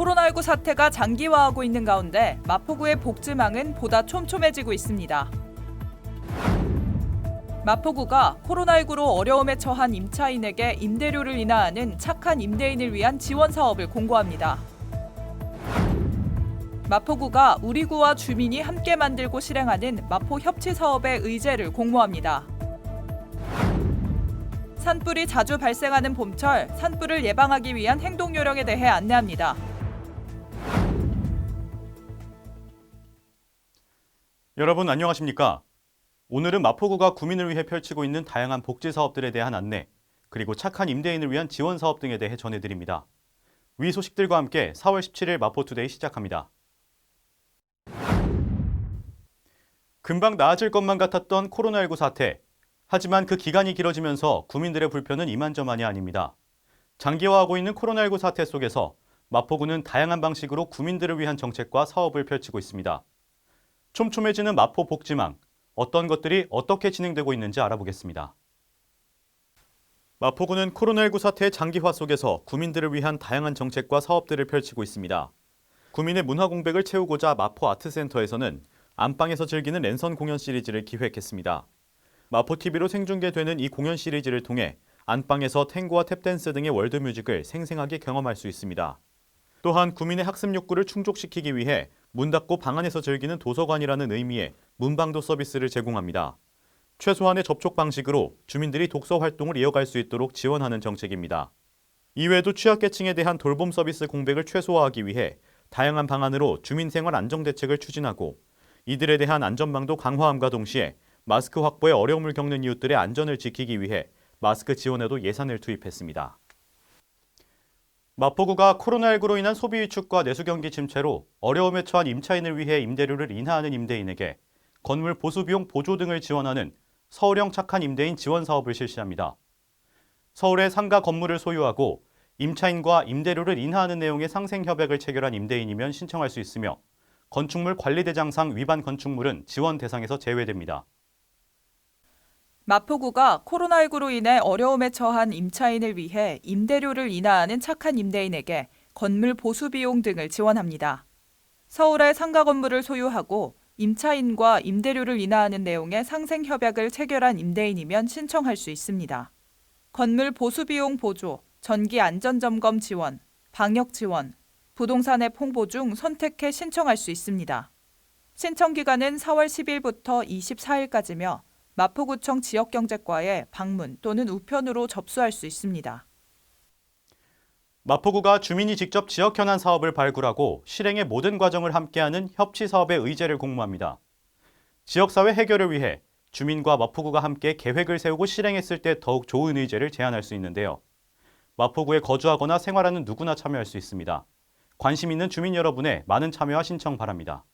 코로나19 사태가 장기화하고 있는 가운데 마포구의 복지망은 보다 촘촘해지고 있습니다. 마포구가 코로나19로 어려움에 처한 임차인에게 임대료를 인하하는 착한 임대인을 위한 지원 사업을 공고합니다. 마포구가 우리구와 주민이 함께 만들고 실행하는 마포 협치 사업의 의제를 공모합니다. 산불이 자주 발생하는 봄철, 산불을 예방하기 위한 행동 요령에 대해 안내합니다. 여러분 안녕하십니까? 오늘은 마포구가 구민을 위해 펼치고 있는 다양한 복지 사업들에 대한 안내, 그리고 착한 임대인을 위한 지원 사업 등에 대해 전해드립니다. 위 소식들과 함께 4월 17일 마포투데이 시작합니다. 금방 나아질 것만 같았던 코로나19 사태. 하지만 그 기간이 길어지면서 구민들의 불편은 이만저만이 아닙니다. 장기화하고 있는 코로나19 사태 속에서 마포구는 다양한 방식으로 구민들을 위한 정책과 사업을 펼치고 있습니다. 촘촘해지는 마포 복지망, 어떤 것들이 어떻게 진행되고 있는지 알아보겠습니다. 마포구는 코로나19 사태의 장기화 속에서 구민들을 위한 다양한 정책과 사업들을 펼치고 있습니다. 구민의 문화 공백을 채우고자 마포 아트센터에서는 안방에서 즐기는 랜선 공연 시리즈를 기획했습니다. 마포TV로 생중계되는 이 공연 시리즈를 통해 안방에서 탱고와 탭댄스 등의 월드뮤직을 생생하게 경험할 수 있습니다. 또한 구민의 학습 욕구를 충족시키기 위해 문 닫고 방 안에서 즐기는 도서관이라는 의미의 문방도 서비스를 제공합니다. 최소한의 접촉 방식으로 주민들이 독서 활동을 이어갈 수 있도록 지원하는 정책입니다. 이외에도 취약계층에 대한 돌봄 서비스 공백을 최소화하기 위해 다양한 방안으로 주민생활 안정대책을 추진하고 이들에 대한 안전망도 강화함과 동시에 마스크 확보에 어려움을 겪는 이웃들의 안전을 지키기 위해 마스크 지원에도 예산을 투입했습니다. 마포구가 코로나19로 인한 소비 위축과 내수 경기 침체로 어려움에 처한 임차인을 위해 임대료를 인하하는 임대인에게 건물 보수 비용 보조 등을 지원하는 서울형 착한 임대인 지원 사업을 실시합니다. 서울의 상가 건물을 소유하고 임차인과 임대료를 인하하는 내용의 상생 협약을 체결한 임대인이면 신청할 수 있으며 건축물 관리대장상 위반 건축물은 지원 대상에서 제외됩니다. 마포구가 코로나19로 인해 어려움에 처한 임차인을 위해 임대료를 인하하는 착한 임대인에게 건물 보수 비용 등을 지원합니다. 서울의 상가 건물을 소유하고 임차인과 임대료를 인하하는 내용의 상생 협약을 체결한 임대인이면 신청할 수 있습니다. 건물 보수 비용 보조, 전기 안전 점검 지원, 방역 지원, 부동산 앱 홍보 중 선택해 신청할 수 있습니다. 신청 기간은 4월 10일부터 24일까지며 마포구청 지역경제과에 방문 또는 우편으로 접수할 수 있습니다. 마포구가 주민이 직접 지역 현안 사업을 발굴하고 실행의 모든 과정을 함께하는 협치 사업의 의제를 공모합니다. 지역사회 해결을 위해 주민과 마포구가 함께 계획을 세우고 실행했을 때 더욱 좋은 의제를 제안할 수 있는데요. 마포구에 거주하거나 생활하는 누구나 참여할 수 있습니다. 관심 있는 주민 여러분의 많은 참여와 신청 바랍니다.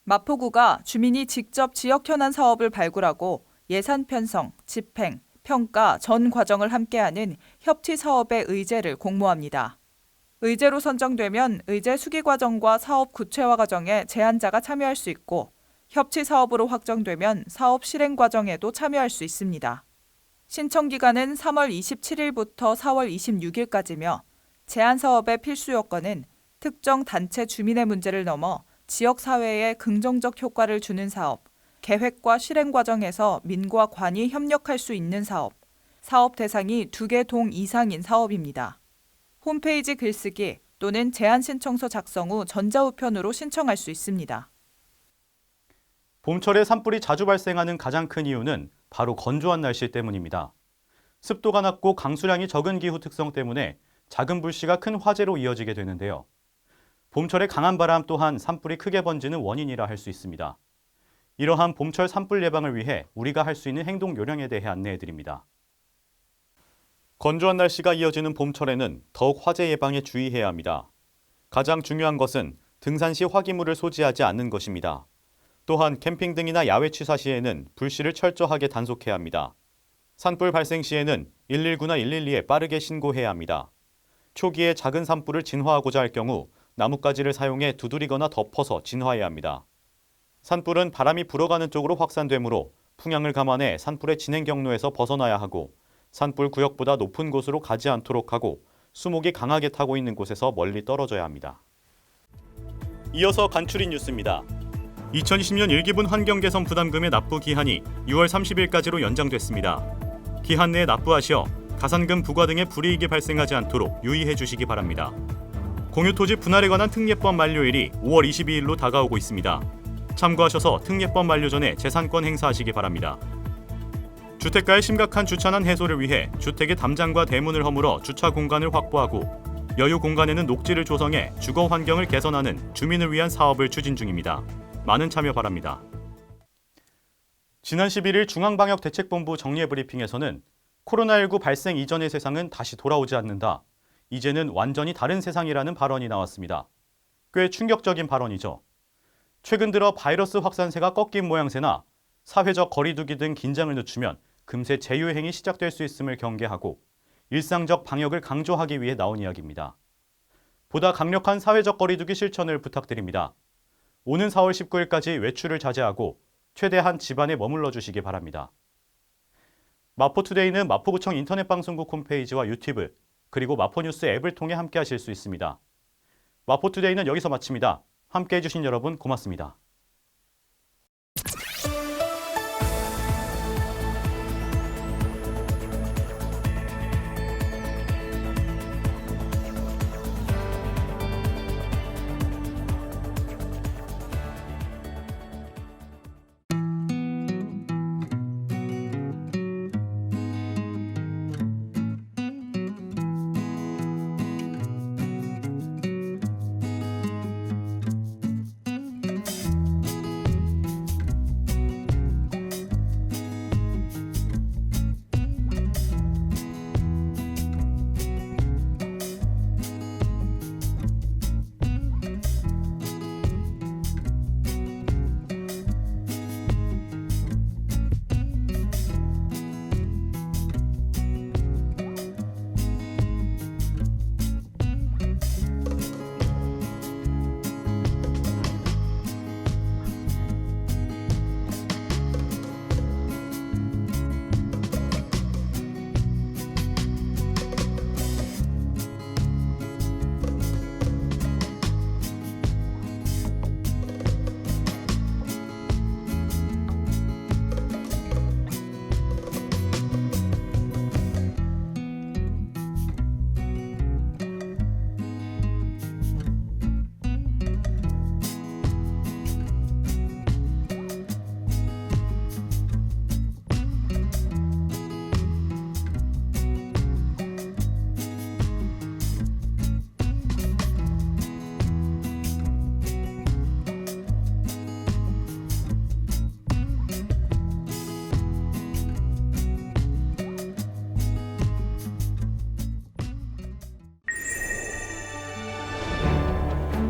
마포구가 주민이 직접 지역 현안 사업을 발굴하고 예산 편성, 집행, 평가 전 과정을 함께하는 협치 사업의 의제를 공모합니다. 의제로 선정되면 의제 수기 과정과 사업 구체화 과정에 제안자가 참여할 수 있고 협치 사업으로 확정되면 사업 실행 과정에도 참여할 수 있습니다. 신청 기간은 3월 27일부터 4월 26일까지며 제안 사업의 필수 요건은 특정 단체 주민의 문제를 넘어 지역 사회에 긍정적 효과를 주는 사업, 계획과 실행 과정에서 민과 관이 협력할 수 있는 사업, 사업 대상이 2개 동 이상인 사업입니다. 홈페이지 글쓰기 또는 제안 신청서 작성 후 전자우편으로 신청할 수 있습니다. 봄철에 산불이 자주 발생하는 가장 큰 이유는 바로 건조한 날씨 때문입니다. 습도가 낮고 강수량이 적은 기후 특성 때문에 작은 불씨가 큰 화재로 이어지게 되는데요. 봄철의 강한 바람 또한 산불이 크게 번지는 원인이라 할 수 있습니다. 이러한 봄철 산불 예방을 위해 우리가 할 수 있는 행동 요령에 대해 안내해드립니다. 건조한 날씨가 이어지는 봄철에는 더욱 화재 예방에 주의해야 합니다. 가장 중요한 것은 등산 시 화기물을 소지하지 않는 것입니다. 또한 캠핑 등이나 야외 취사 시에는 불씨를 철저하게 단속해야 합니다. 산불 발생 시에는 119나 112에 빠르게 신고해야 합니다. 초기에 작은 산불을 진화하고자 할 경우 나뭇가지를 사용해 두드리거나 덮어서 진화해야 합니다. 산불은 바람이 불어가는 쪽으로 확산되므로 풍향을 감안해 산불의 진행 경로에서 벗어나야 하고 산불 구역보다 높은 곳으로 가지 않도록 하고 수목이 강하게 타고 있는 곳에서 멀리 떨어져야 합니다. 이어서 간추린 뉴스입니다. 2020년 1기분 환경개선 부담금의 납부 기한이 6월 30일까지로 연장됐습니다. 기한 내에 납부하시어 가산금 부과 등의 불이익이 발생하지 않도록 유의해 주시기 바랍니다. 공유토지 분할에 관한 특례법 만료일이 5월 22일로 다가오고 있습니다. 참고하셔서 특례법 만료 전에 재산권 행사하시기 바랍니다. 주택가의 심각한 주차난 해소를 위해 주택의 담장과 대문을 허물어 주차 공간을 확보하고 여유 공간에는 녹지를 조성해 주거 환경을 개선하는 주민을 위한 사업을 추진 중입니다. 많은 참여 바랍니다. 지난 11일 중앙방역대책본부 정례브리핑에서는 코로나19 발생 이전의 세상은 다시 돌아오지 않는다. 이제는 완전히 다른 세상이라는 발언이 나왔습니다. 꽤 충격적인 발언이죠. 최근 들어 바이러스 확산세가 꺾인 모양새나 사회적 거리두기 등 긴장을 늦추면 금세 재유행이 시작될 수 있음을 경계하고 일상적 방역을 강조하기 위해 나온 이야기입니다. 보다 강력한 사회적 거리두기 실천을 부탁드립니다. 오는 4월 19일까지 외출을 자제하고 최대한 집안에 머물러 주시기 바랍니다. 마포투데이는 마포구청 인터넷방송국 홈페이지와 유튜브 그리고 마포뉴스 앱을 통해 함께 하실 수 있습니다. 마포투데이는 여기서 마칩니다. 함께 해주신 여러분 고맙습니다.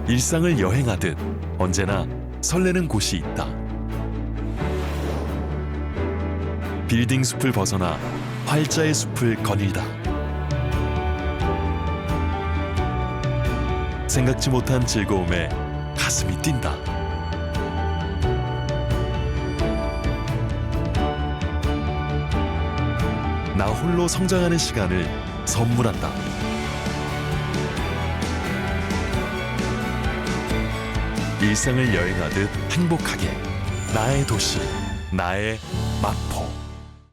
일상을 여행하듯 언제나 설레는 곳이 있다. 빌딩 숲을 벗어나 활자의 숲을 거닐다. 생각지 못한 즐거움에 가슴이 뛴다. 나 홀로 성장하는 시간을 선물한다. 일상을 여행하듯 행복하게 나의 도시, 나의 마포.